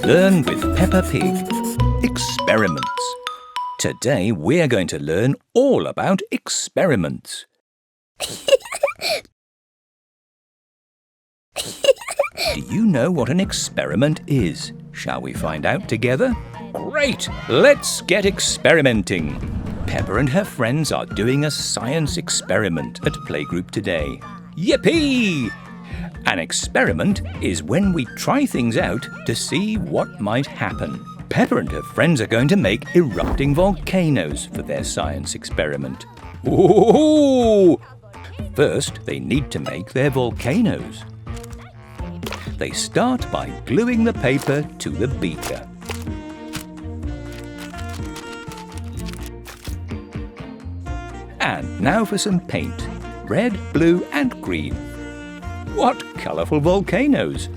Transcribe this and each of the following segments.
Learn with Peppa Pig. Experiments. Today we're going to learn all about experiments. Do you know what an experiment is? Shall we find out together? Great! Let's get experimenting. Peppa and her friends are doing a science experiment at Playgroup today. Yippee! An experiment is when we try things out to see what might happen. Peppa and her friends are going to make erupting volcanoes for their science experiment. Ooh! First, they need to make their volcanoes. They start by gluing the paper to the beaker. And now for some paint. Red, blue and green. What colourful volcanoes!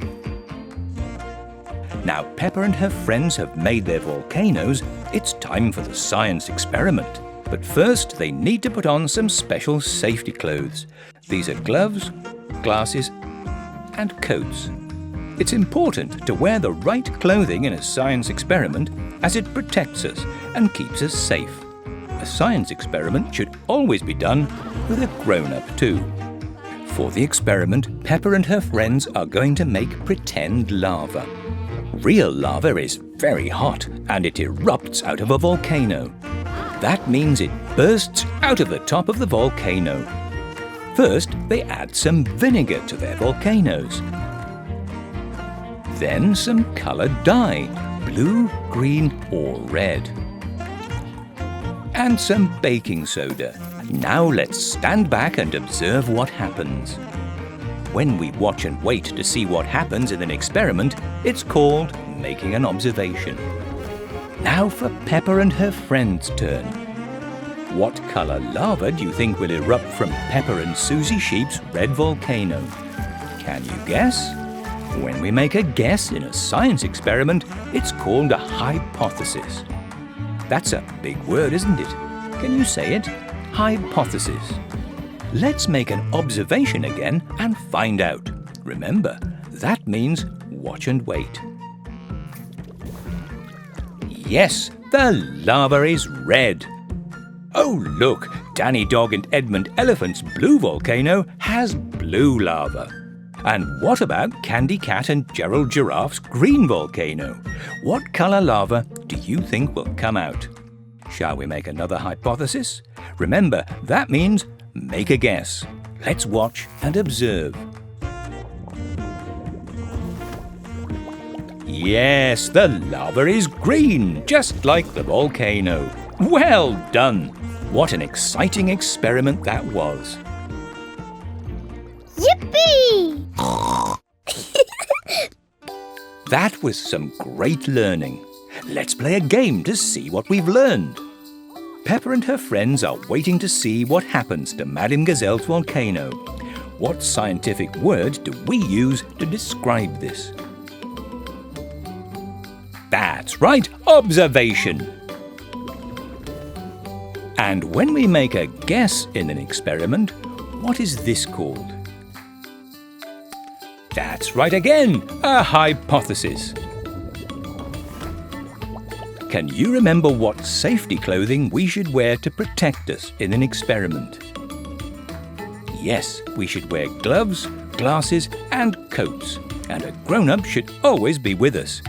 Now Peppa and her friends have made their volcanoes. It's time for the science experiment. But first they need to put on some special safety clothes. These are gloves, glasses and coats. It's important to wear the right clothing in a science experiment as it protects us and keeps us safe. A science experiment should always be done with a grown-up too. For the experiment, Peppa and her friends are going to make pretend lava. Real lava is very hot and it erupts out of a volcano. That means it bursts out of the top of the volcano. First, they add some vinegar to their volcanoes. Then some coloured dye, blue, green or red. And some baking soda. Now let's stand back and observe what happens. When we watch and wait to see what happens in an experiment, it's called making an observation. Now for Peppa and her friends' turn. What colour lava do you think will erupt from Peppa and Susie Sheep's red volcano? Can you guess? When we make a guess in a science experiment, it's called a hypothesis. That's a big word, isn't it? Can you say it? Hypothesis. Let's make an observation again and find out. Remember, that means watch and wait. Yes, the lava is red. Oh look, Danny Dog and Edmund Elephant's blue volcano has blue lava. And what about Candy Cat and Gerald Giraffe's green volcano? What colour lava do you think will come out? Shall we make another hypothesis? Remember, that means make a guess. Let's watch and observe. Yes, the lava is green, just like the volcano. Well done! What an exciting experiment that was. Yippee! That was some great learning. Let's play a game to see what we've learned. Peppa and her friends are waiting to see what happens to Madame Gazelle's volcano. What scientific word do we use to describe this? That's right, observation. And when we make a guess in an experiment, what is this called? That's right again, a hypothesis. Can you remember what safety clothing we should wear to protect us in an experiment? Yes, we should wear gloves, glasses and coats. And a grown-up should always be with us.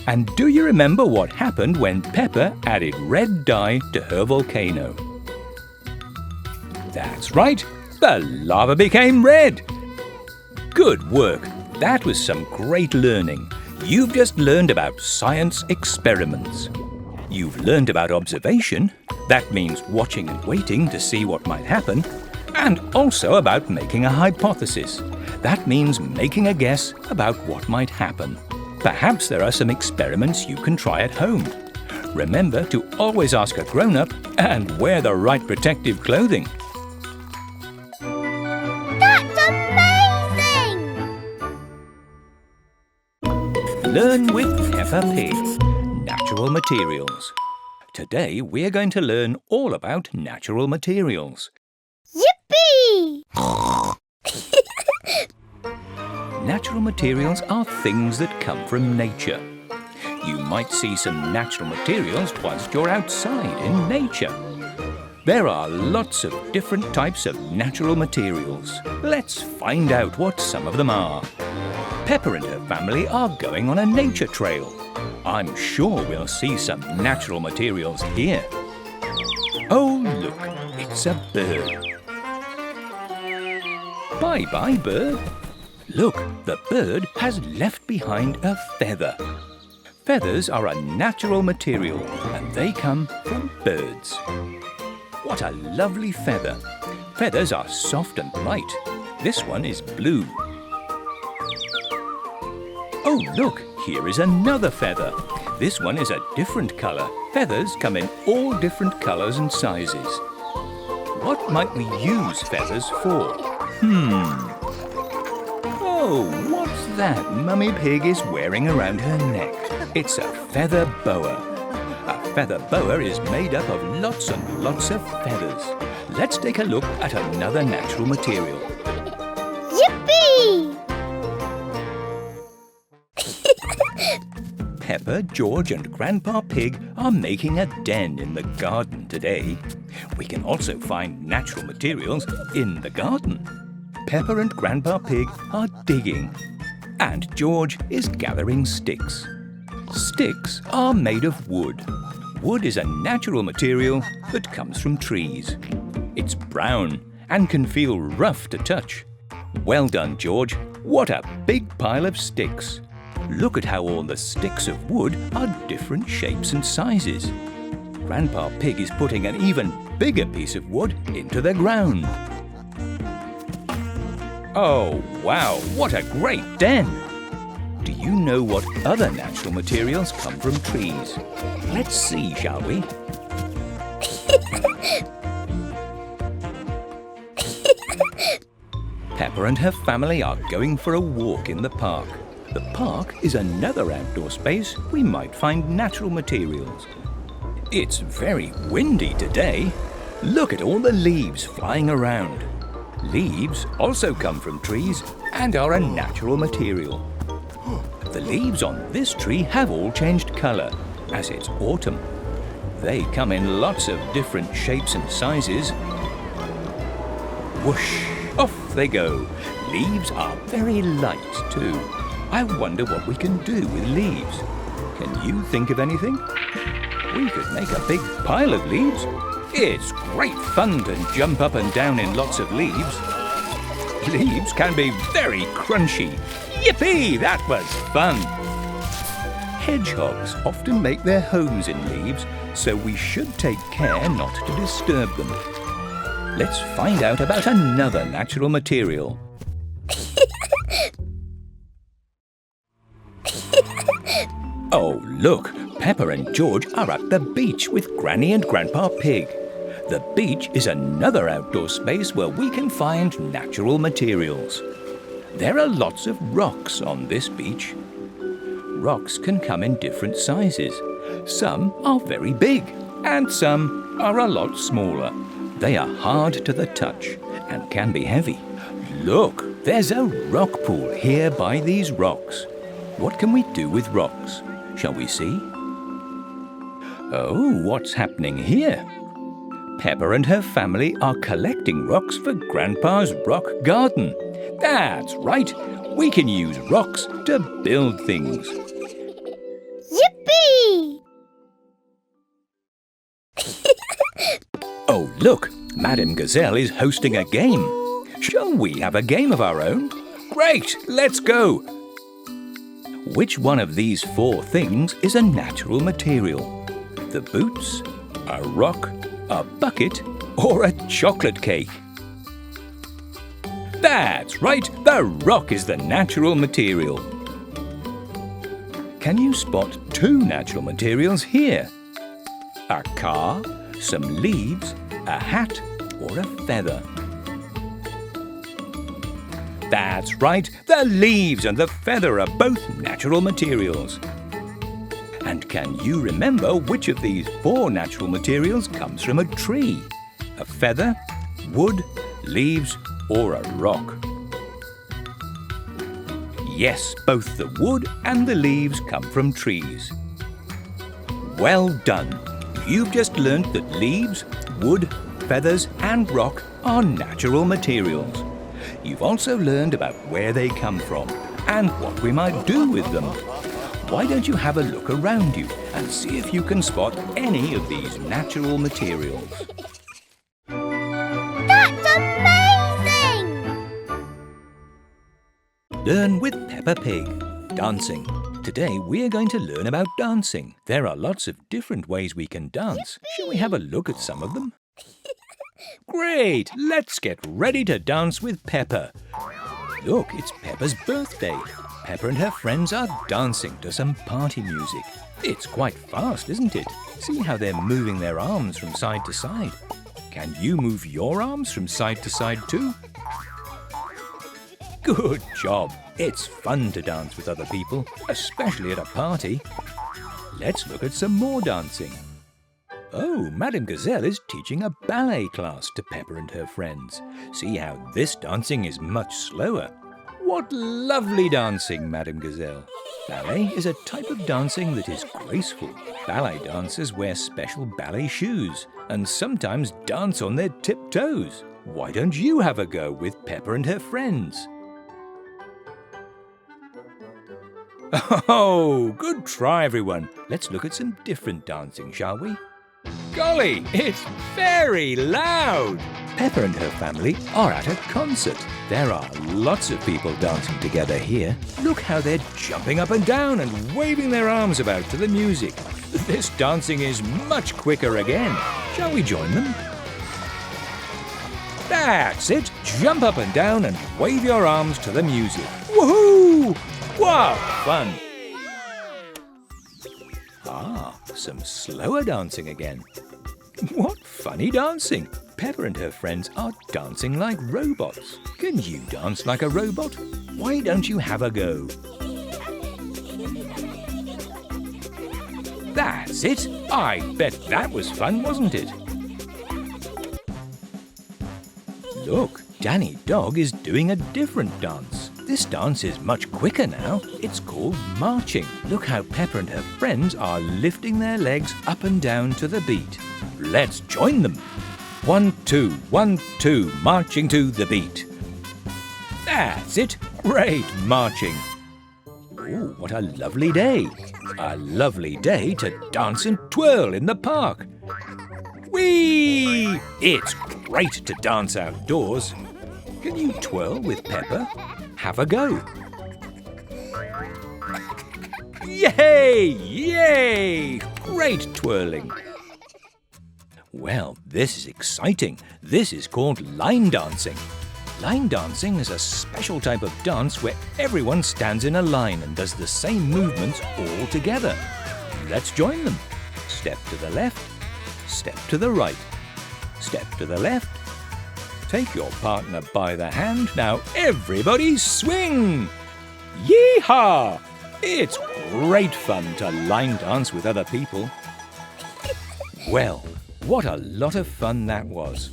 And do you remember what happened when Peppa added red dye to her volcano? That's right, the lava became red. Good work, that was some great learning. You've just learned about science experiments. You've learned about observation, that means watching and waiting to see what might happen, and also about making a hypothesis. That means making a guess about what might happen. Perhaps there are some experiments you can try at home. Remember to always ask a grown-up and wear the right protective clothing. That's amazing! Learn with Peppa Pig. Natural materials. Today we're going to learn all about natural materials. Yippee! Natural materials are things that come from nature. You might see some natural materials whilst you're outside in nature. There are lots of different types of natural materials. Let's find out what some of them are. Peppa and her family are going on a nature trail. I'm sure we'll see some natural materials here. Oh, look, it's a bird. Bye-bye, bird. Look, the bird has left behind a feather. Feathers are a natural material and they come from birds. What a lovely feather. Feathers are soft and light. This one is blue. Oh, look, here is another feather. This one is a different colour. Feathers come in all different colours and sizes. What might we use feathers for? Oh, what's that Mummy Pig is wearing around her neck? It's a feather boa. A feather boa is made up of lots and lots of feathers. Let's take a look at another natural material. Yippee! Peppa, George and Grandpa Pig are making a den in the garden today. We can also find natural materials in the garden. Peppa and Grandpa Pig are digging. And George is gathering sticks. Sticks are made of wood. Wood is a natural material that comes from trees. It's brown and can feel rough to touch. Well done, George. What a big pile of sticks. Look at how all the sticks of wood are different shapes and sizes. Grandpa Pig is putting an even bigger piece of wood into the ground. Oh, wow, what a great den! Do you know what other natural materials come from trees? Let's see, shall we? Peppa and her family are going for a walk in the park. The park is another outdoor space we might find natural materials. It's very windy today. Look at all the leaves flying around. Leaves also come from trees and are a natural material. The leaves on this tree have all changed colour as it's autumn. They come in lots of different shapes and sizes. Whoosh! Off they go. Leaves are very light too. I wonder what we can do with leaves. Can you think of anything? We could make a big pile of leaves. It's great fun to jump up and down in lots of leaves. Leaves can be very crunchy. Yippee! That was fun! Hedgehogs often make their homes in leaves, so we should take care not to disturb them. Let's find out about another natural material. Oh, look! Peppa and George are at the beach with Granny and Grandpa Pig. The beach is another outdoor space where we can find natural materials. There are lots of rocks on this beach. Rocks can come in different sizes. Some are very big and some are a lot smaller. They are hard to the touch and can be heavy. Look, there's a rock pool here by these rocks. What can we do with rocks? Shall we see? Oh, what's happening here? Peppa and her family are collecting rocks for Grandpa's rock garden. That's right, we can use rocks to build things. Yippee! Oh, look, Madame Gazelle is hosting a game. Shall we have a game of our own? Great, let's go. Which one of these four things is a natural material? The boots, a rock, a bucket, or a chocolate cake? That's right, the rock is the natural material. Can you spot two natural materials here? A car, some leaves, a hat, or a feather? That's right, the leaves and the feather are both natural materials. And can you remember which of these four natural materials comes from a tree? A feather, wood, leaves, or a rock? Yes, both the wood and the leaves come from trees. Well done! You've just learnt that leaves, wood, feathers and rock are natural materials. You've also learned about where they come from and what we might do with them. Why don't you have a look around you and see if you can spot any of these natural materials? That's amazing! Learn with Peppa Pig. Dancing. Today we're going to learn about dancing. There are lots of different ways we can dance. Shall we have a look at some of them? Great! Let's get ready to dance with Peppa. Look, it's Peppa's birthday. Peppa and her friends are dancing to some party music. It's quite fast, isn't it? See how they're moving their arms from side to side. Can you move your arms from side to side too? Good job! It's fun to dance with other people, especially at a party. Let's look at some more dancing. Oh, Madame Gazelle is teaching a ballet class to Peppa and her friends. See how this dancing is much slower. What lovely dancing, Madame Gazelle. Ballet is a type of dancing that is graceful. Ballet dancers wear special ballet shoes and sometimes dance on their tiptoes. Why don't you have a go with Peppa and her friends? Oh, good try, everyone. Let's look at some different dancing, shall we? Golly, it's very loud! Peppa and her family are at a concert. There are lots of people dancing together here. Look how they're jumping up and down and waving their arms about to the music. This dancing is much quicker again. Shall we join them? That's it! Jump up and down and wave your arms to the music. Woohoo! Wow, fun! Ah, some slower dancing again. What funny dancing! Peppa and her friends are dancing like robots. Can you dance like a robot? Why don't you have a go? That's it! I bet that was fun, wasn't it? Look, Danny Dog is doing a different dance. This dance is much quicker now. It's called marching. Look how Peppa and her friends are lifting their legs up and down to the beat. Let's join them. 1, 2, 1, 2, marching to the beat. That's it. Great marching. Oh, what a lovely day. A lovely day to dance and twirl in the park. Whee! It's great to dance outdoors. Can you twirl with Peppa? Have a go. Yay! Yay! Great twirling. Well, this is exciting. This is called line dancing. Line dancing is a special type of dance where everyone stands in a line and does the same movements all together. Let's join them. Step to the left, step to the right, step to the left. Take your partner by the hand. Now everybody swing! Yee-haw! It's great fun to line dance with other people. Well, what a lot of fun that was.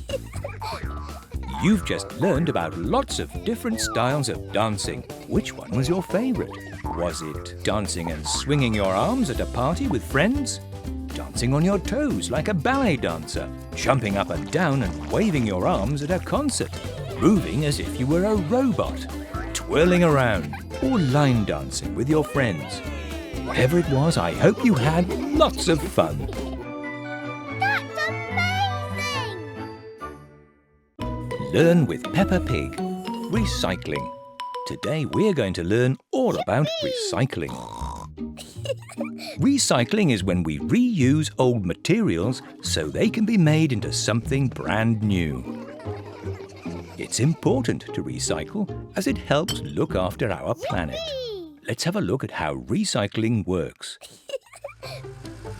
You've just learned about lots of different styles of dancing. Which one was your favourite? Was it dancing and swinging your arms at a party with friends? Dancing on your toes like a ballet dancer? Jumping up and down and waving your arms at a concert? Moving as if you were a robot? Twirling around? Or line dancing with your friends? Whatever it was, I hope you had lots of fun. That's amazing! Learn with Peppa Pig. Recycling. Today we're going to learn all about recycling. Recycling is when we reuse old materials so they can be made into something brand new. It's important to recycle as it helps look after our planet. Let's have a look at how recycling works.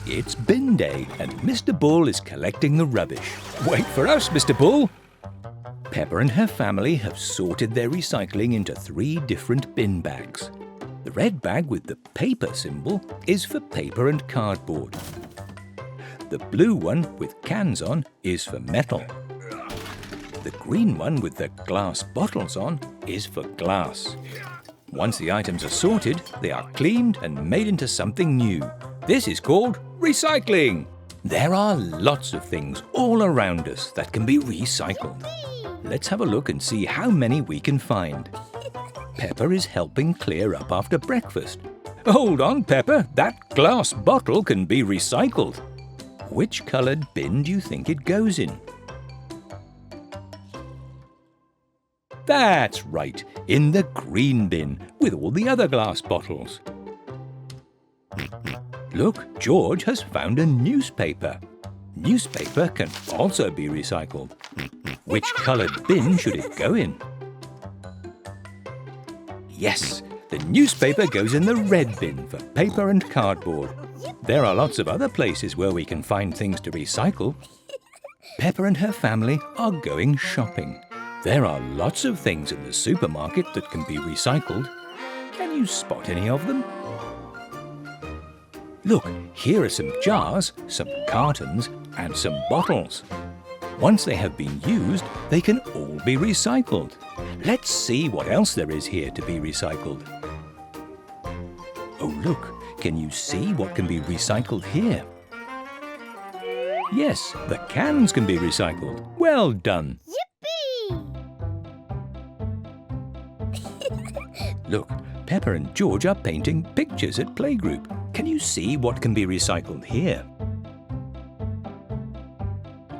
It's bin day and Mr. Bull is collecting the rubbish. Wait for us, Mr. Bull! Peppa and her family have sorted their recycling into 3 different bin bags. The red bag with the paper symbol is for paper and cardboard. The blue one with cans on is for metal. The green one with the glass bottles on is for glass. Once the items are sorted, they are cleaned and made into something new. This is called recycling. There are lots of things all around us that can be recycled. Let's have a look and see how many we can find. Peppa is helping clear up after breakfast. Hold on, Peppa, that glass bottle can be recycled. Which coloured bin do you think it goes in? That's right, in the green bin with all the other glass bottles. Look, George has found a newspaper. Newspaper can also be recycled. Which coloured bin should it go in? Yes, the newspaper goes in the red bin for paper and cardboard. There are lots of other places where we can find things to recycle. Peppa and her family are going shopping. There are lots of things in the supermarket that can be recycled. Can you spot any of them? Look, here are some jars, some cartons, and some bottles. Once they have been used, they can all be recycled. Let's see what else there is here to be recycled. Oh, look, can you see what can be recycled here? Yes, the cans can be recycled. Well done. Look, Peppa and George are painting pictures at Playgroup. Can you see what can be recycled here?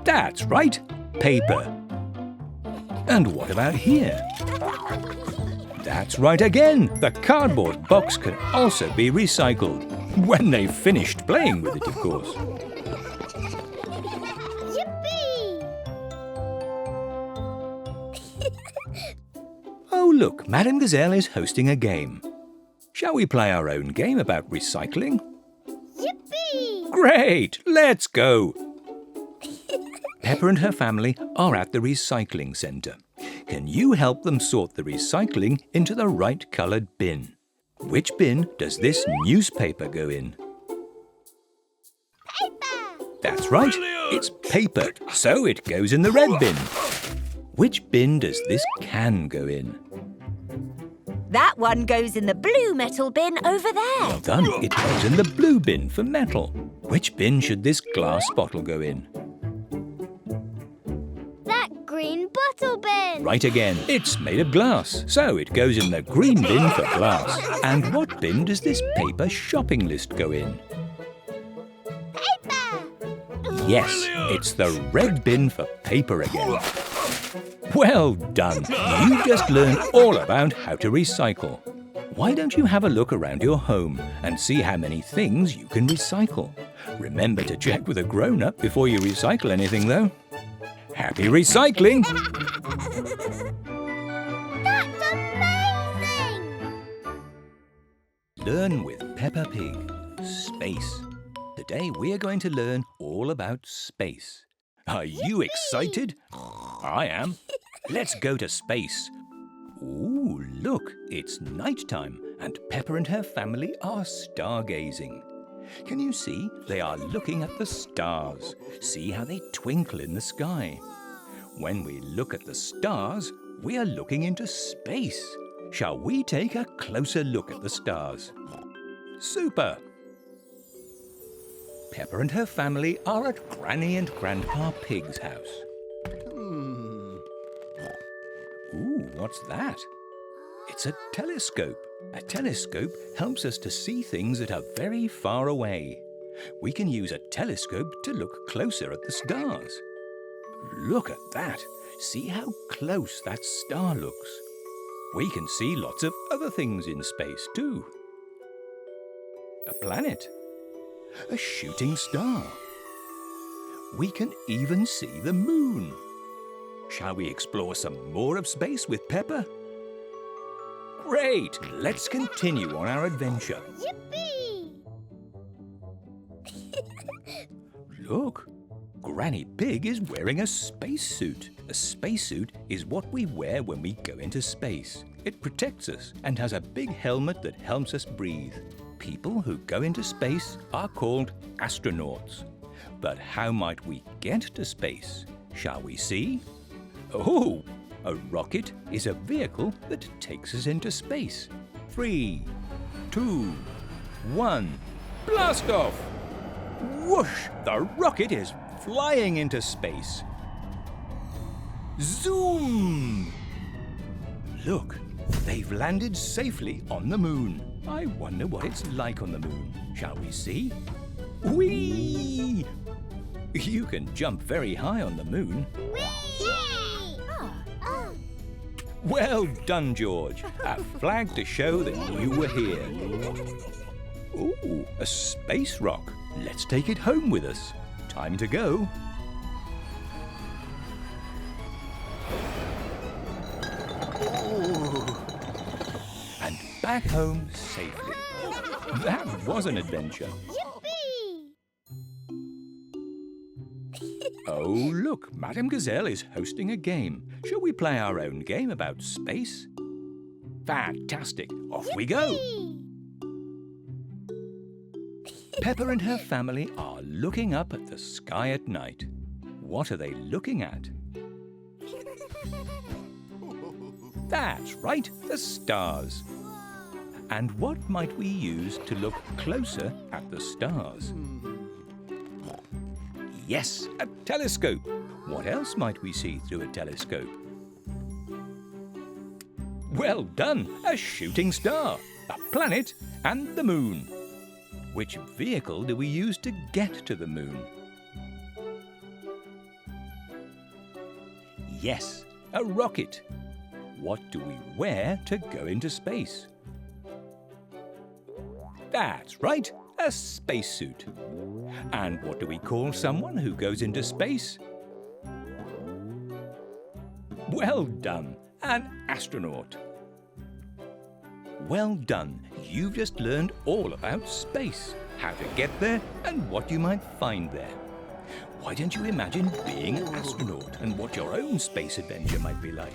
That's right, paper. And what about here? That's right again. The cardboard box can also be recycled. When they've finished playing with it, of course. Oh, look, Madame Gazelle is hosting a game. Shall we play our own game about recycling? Yippee! Great! Let's go! Peppa and her family are at the recycling centre. Can you help them sort the recycling into the right coloured bin? Which bin does this newspaper go in? Paper! That's right, it's paper, so it goes in the red bin. Which bin does this can go in? That one goes in the blue metal bin over there. Well done, it goes in the blue bin for metal. Which bin should this glass bottle go in? That green bottle bin! Right again, it's made of glass, so it goes in the green bin for glass. And what bin does this paper shopping list go in? Paper! Yes, it's the red bin for paper again. Well done! You just learned all about how to recycle. Why don't you have a look around your home and see how many things you can recycle? Remember to check with a grown-up before you recycle anything, though. Happy recycling! That's amazing! Learn with Peppa Pig. Space. Today we are going to learn all about space. Are you excited? I am. Let's go to space. Ooh, look, it's night time and Peppa and her family are stargazing. Can you see? They are looking at the stars. See how they twinkle in the sky. When we look at the stars, we are looking into space. Shall we take a closer look at the stars? Super! Peppa and her family are at Granny and Grandpa Pig's house. Ooh, what's that? It's a telescope. A telescope helps us to see things that are very far away. We can use a telescope to look closer at the stars. Look at that. See how close that star looks. We can see lots of other things in space too. A planet. A shooting star. We can even see the moon. Shall we explore some more of space with Peppa? Great! Let's continue on our adventure. Yippee! Look, Granny Pig is wearing a spacesuit. A spacesuit is what we wear when we go into space. It protects us and has a big helmet that helps us breathe. People who go into space are called astronauts. But how might we get to space? Shall we see? Oh, a rocket is a vehicle that takes us into space. 3, 2, 1, blast off! Whoosh! The rocket is flying into space. Zoom! Look, they've landed safely on the moon. I wonder what it's like on the moon. Shall we see? Whee! You can jump very high on the moon. Whee! Well done, George. A flag to show that you were here. Ooh, a space rock. Let's take it home with us. Time to go. Ooh. And back home safely. That was an adventure. Yippee! Oh, look, Madame Gazelle is hosting a game. Shall we play our own game about space? Fantastic. Off we go. Yippee! Peppa and her family are looking up at the sky at night. What are they looking at? That's right, the stars. And what might we use to look closer at the stars? Yes, a telescope. What else might we see through a telescope? Well done, a shooting star, a planet, and the moon. Which vehicle do we use to get to the moon? Yes, a rocket. What do we wear to go into space? That's right, a spacesuit. And what do we call someone who goes into space? Well done, an astronaut. Well done, you've just learned all about space, how to get there and what you might find there. Why don't you imagine being an astronaut and what your own space adventure might be like?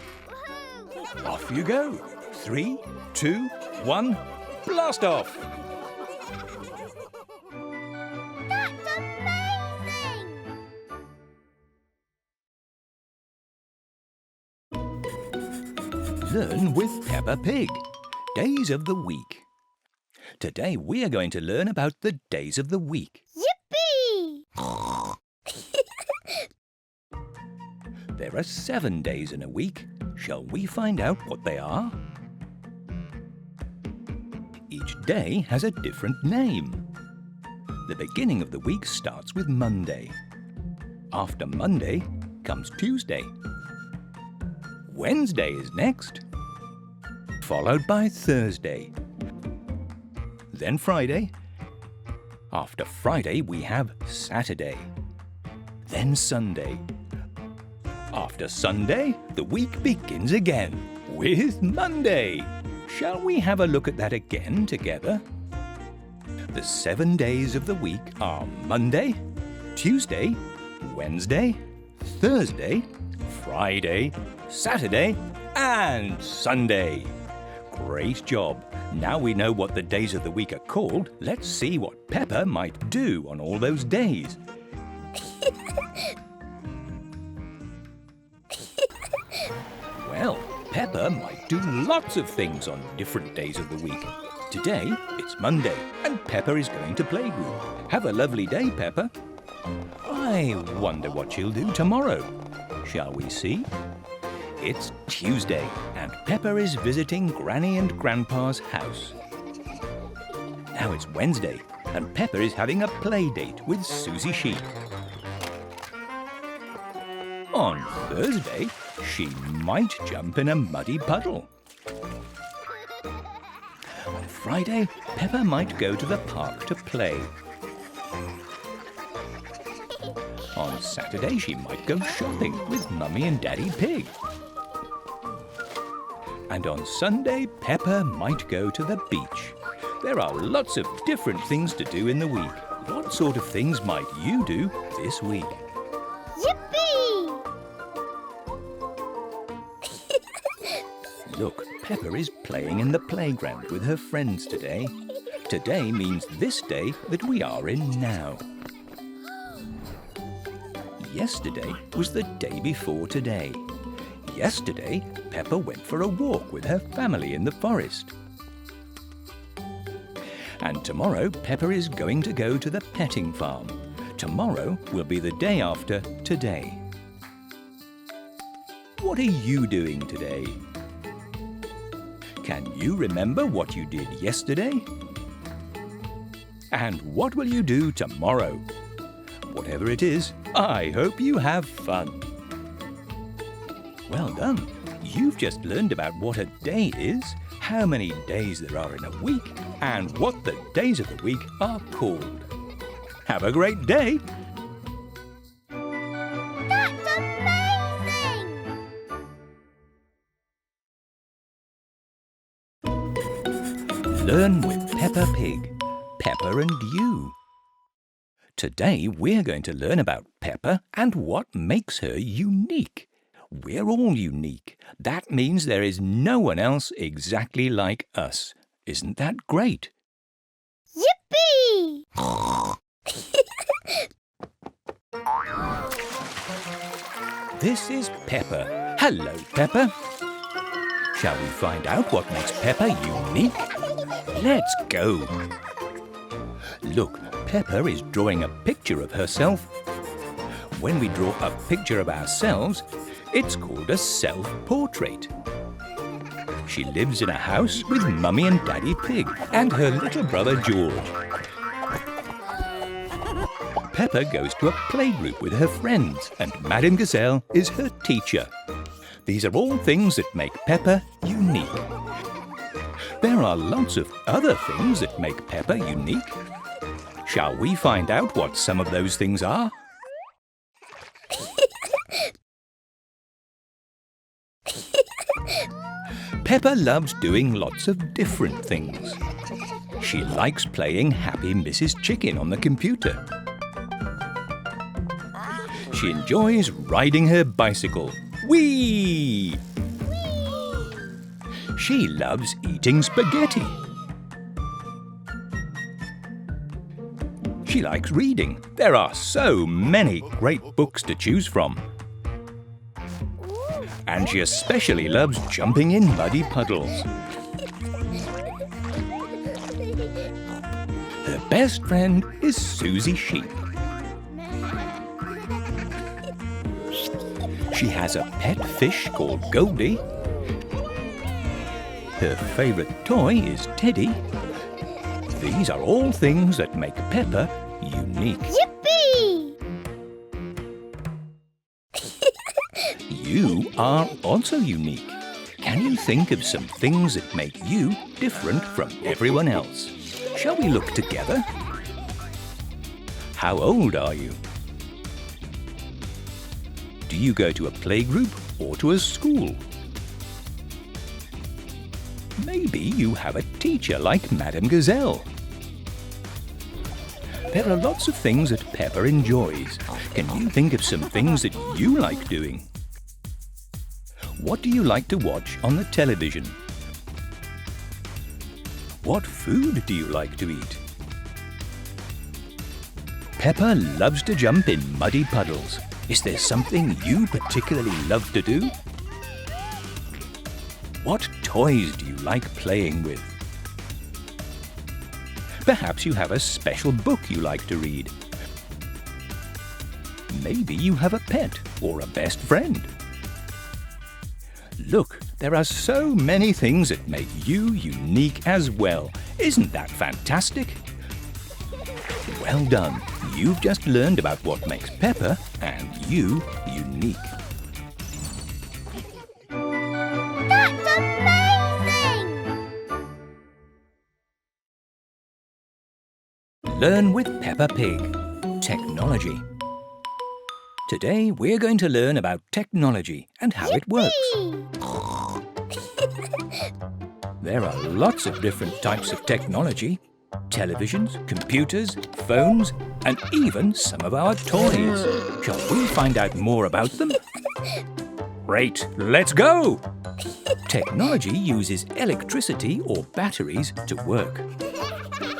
Woohoo! Off you go. 3, 2, 1, blast off! That's amazing! Learn with Peppa Pig. Days of the week. Today we are going to learn about the days of the week. Yippee! There are 7 days in a week. Shall we find out what they are? Each day has a different name. The beginning of the week starts with Monday. After Monday comes Tuesday. Wednesday is next, followed by Thursday. Then Friday. After Friday we have Saturday. Then Sunday. After Sunday, the week begins again with Monday. Shall we have a look at that again together? The 7 days of the week are Monday, Tuesday, Wednesday, Thursday, Friday, Saturday, and Sunday. Great job. Now we know what the days of the week are called. Let's see what Peppa might do on all those days. Well, Peppa might do lots of things on different days of the week. Today, it's Monday, and Peppa is going to Playgroup. Have a lovely day, Peppa. I wonder what she'll do tomorrow. Shall we see? It's Tuesday, and Peppa is visiting Granny and Grandpa's house. Now it's Wednesday, and Peppa is having a play date with Susie Sheep. On Thursday, she might jump in a muddy puddle. On Friday, Peppa might go to the park to play. On Saturday, she might go shopping with Mummy and Daddy Pig. And on Sunday, Peppa might go to the beach. There are lots of different things to do in the week. What sort of things might you do this week? Yippee! Look, Peppa is playing in the playground with her friends today. Today means this day that we are in now. Yesterday was the day before today. Yesterday, Peppa went for a walk with her family in the forest. And tomorrow, Peppa is going to go to the petting farm. Tomorrow will be the day after today. What are you doing today? Can you remember what you did yesterday? And what will you do tomorrow? Whatever it is, I hope you have fun. Well done. You've just learned about what a day is, how many days there are in a week, and what the days of the week are called. Have a great day! That's amazing! Learn with Peppa Pig. Peppa and you. Today we're going to learn about Peppa and what makes her unique. We're all unique. That means there is no one else exactly like us. Isn't that great? Yippee! This is Peppa. Hello, Peppa. Shall we find out what makes Peppa unique? Let's go. Look, Peppa is drawing a picture of herself. When we draw a picture of ourselves, it's called a self-portrait. She lives in a house with Mummy and Daddy Pig and her little brother George. Peppa goes to a playgroup with her friends and Madame Gazelle is her teacher. These are all things that make Peppa unique. There are lots of other things that make Peppa unique. Shall we find out what some of those things are? Peppa loves doing lots of different things. She likes playing Happy Mrs. Chicken on the computer. She enjoys riding her bicycle. Whee! She loves eating spaghetti. She likes reading. There are so many great books to choose from. And she especially loves jumping in muddy puddles. Her best friend is Susie Sheep. She has a pet fish called Goldie. Her favourite toy is Teddy. These are all things that make Peppa unique. Yippee! You are also unique. Can you think of some things that make you different from everyone else? Shall we look together? How old are you? Do you go to a playgroup or to a school? Maybe you have a teacher like Madame Gazelle. There are lots of things that Peppa enjoys. Can you think of some things that you like doing? What do you like to watch on the television? What food do you like to eat? Peppa loves to jump in muddy puddles. Is there something you particularly love to do? What toys do you like playing with? Perhaps you have a special book you like to read. Maybe you have a pet or a best friend. Look, there are so many things that make you unique as well. Isn't that fantastic? Well done. You've just learned about what makes Peppa and you unique. That's amazing! Learn with Peppa Pig. Technology. Today we're going to learn about technology and how it works. There are lots of different types of technology. Televisions, computers, phones, and even some of our toys. Shall we find out more about them? Great, let's go! Technology uses electricity or batteries to work.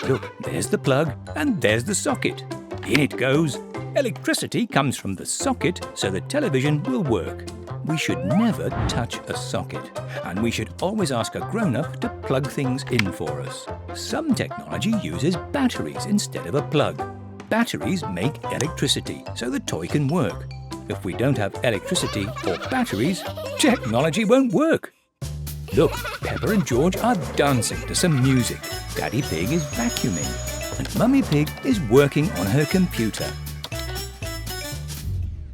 Look, there's the plug and there's the socket. In it goes. Electricity comes from the socket so the television will work. we should never touch a socket, and we should always ask a grown-up to plug things in for us. Some technology uses batteries instead of a plug. Batteries make electricity, so the toy can work. If we don't have electricity or batteries, technology won't work. Look, Peppa and George are dancing to some music. Daddy Pig is vacuuming, and Mummy Pig is working on her computer.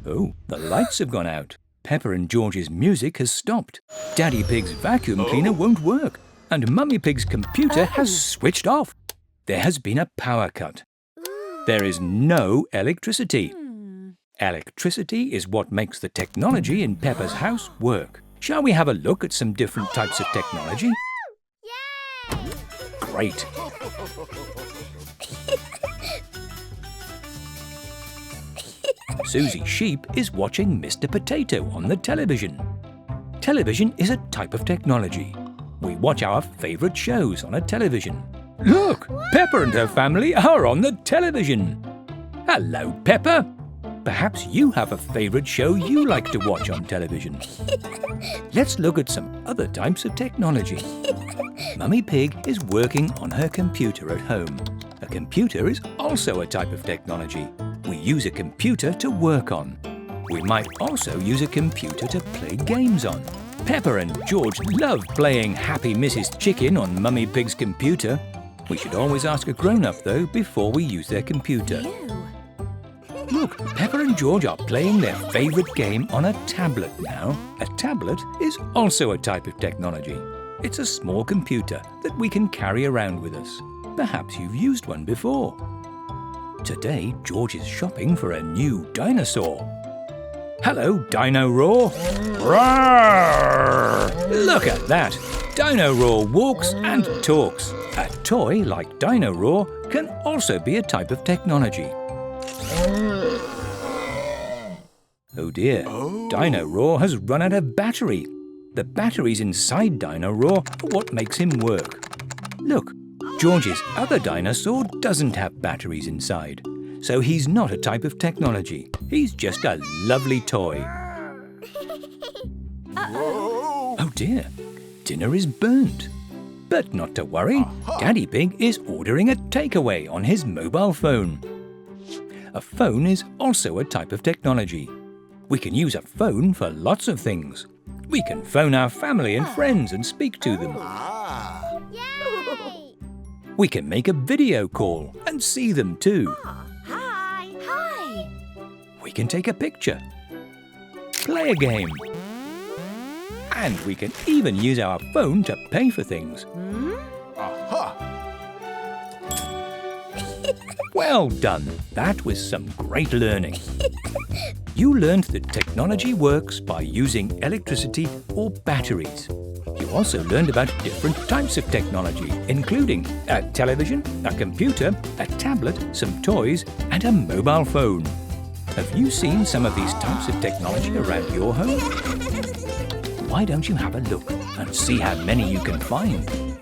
Oh, the lights have gone out. Peppa and George's music has stopped. Daddy Pig's vacuum cleaner won't work, and Mummy Pig's computer has switched off. There has been a power cut. There is no electricity. Electricity is what makes the technology in Peppa's house work. Shall we have a look at some different types of technology? Yay! Great. Susie Sheep is watching Mr. Potato on the television. Television is a type of technology. We watch our favourite shows on a television. Look, Peppa and her family are on the television. Hello, Peppa. Perhaps you have a favourite show you like to watch on television. Let's look at some other types of technology. Mummy Pig is working on her computer at home. A computer is also a type of technology. We use a computer to work on. We might also use a computer to play games on. Peppa and George love playing Happy Mrs. Chicken on Mummy Pig's computer. We should always ask a grown-up, though, before we use their computer. Look, Peppa and George are playing their favourite game on a tablet now. A tablet is also a type of technology. It's a small computer that we can carry around with us. Perhaps you've used one before. Today, George is shopping for a new dinosaur. Hello, Dino Roar. Roar! Look at that. Dino Roar walks and talks. A toy like Dino Roar can also be a type of technology. Oh dear, Dino Roar has run out of battery. The batteries inside Dino Roar are what makes him work. Look, George's other dinosaur doesn't have batteries inside, so he's not a type of technology. He's just a lovely toy. Oh dear, dinner is burnt. But not to worry, Daddy Pig is ordering a takeaway on his mobile phone. A phone is also a type of technology. We can use a phone for lots of things. We can phone our family and friends and speak to them. Yay! We can make a video call and see them too. Hi. Hi. We can take a picture, play a game, and we can even use our phone to pay for things. Well done. That was some great learning. You learned that technology works by using electricity or batteries. You also learned about different types of technology, including a television, a computer, a tablet, some toys, and a mobile phone. Have you seen some of these types of technology around your home? Why don't you have a look and see how many you can find?